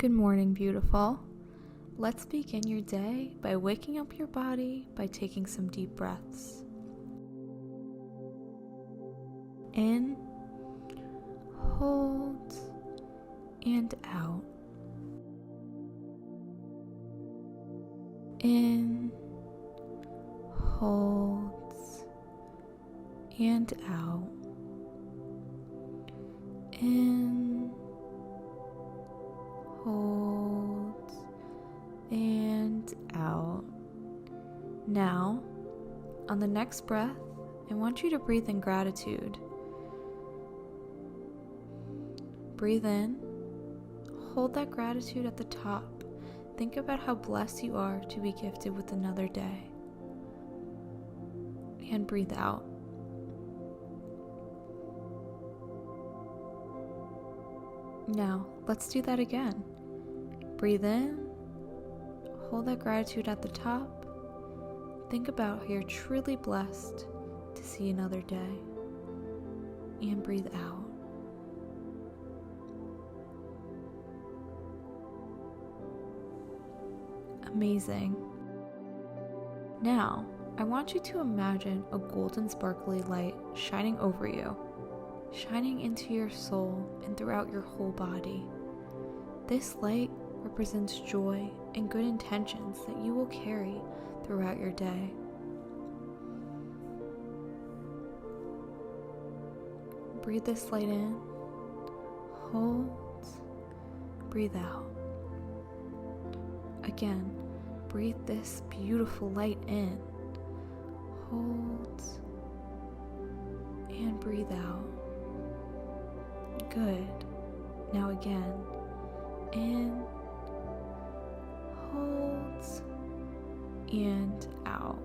Good morning, beautiful. Let's begin your day by waking up your body by taking some deep breaths. In, hold, and out. In, hold, and out. In, hold, and out. Now, on the next breath, I want you to breathe in gratitude. Breathe in, hold that gratitude at the top. Think about how blessed you are to be gifted with another day. And breathe out. Now, let's do that again. Breathe in, hold that gratitude at the top. Think about how you're truly blessed to see another day. And breathe out. Amazing. Now, I want you to imagine a golden sparkly light shining over you, shining into your soul and throughout your whole body. This light represents joy and good intentions that you will carry throughout your day. Breathe this light in, hold, breathe out. Again, breathe this beautiful light in, hold, and breathe out. Good. Now again, in, hold, and out.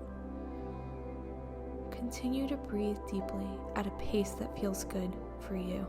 Continue to breathe deeply at a pace that feels good for you.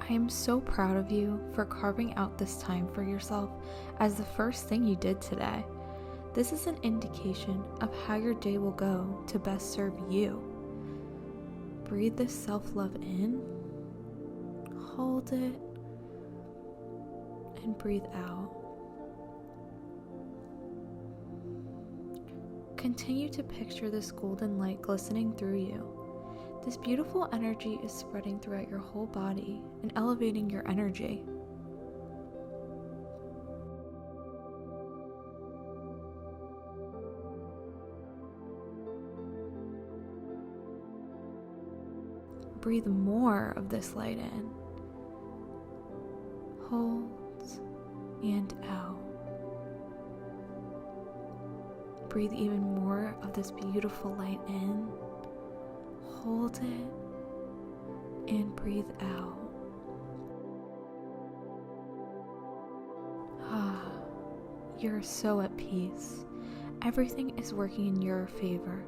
I am so proud of you for carving out this time for yourself as the first thing you did today. This is an indication of how your day will go to best serve you. Breathe this self-love in, hold it, and breathe out. Continue to picture this golden light glistening through you. This beautiful energy is spreading throughout your whole body and elevating your energy. Breathe more of this light in. Hold and out. Breathe even more of this beautiful light in. Hold it and breathe out. You're so at peace. Everything is working in your favor.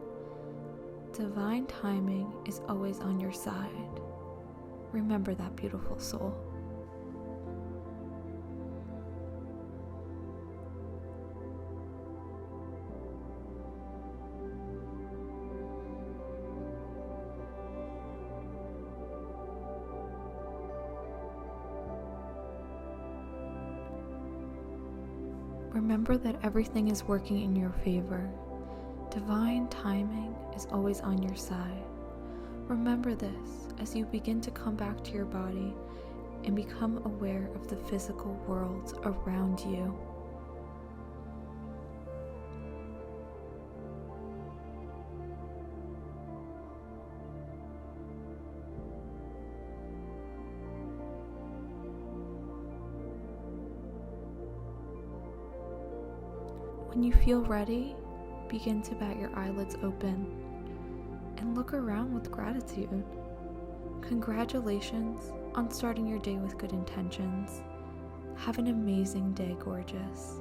Divine timing is always on your side. Remember that, beautiful soul. Remember that everything is working in your favor. Divine timing is always on your side. Remember this as you begin to come back to your body and become aware of the physical world around you. When you feel ready, begin to bat your eyelids open and look around with gratitude. Congratulations on starting your day with good intentions. Have an amazing day, gorgeous.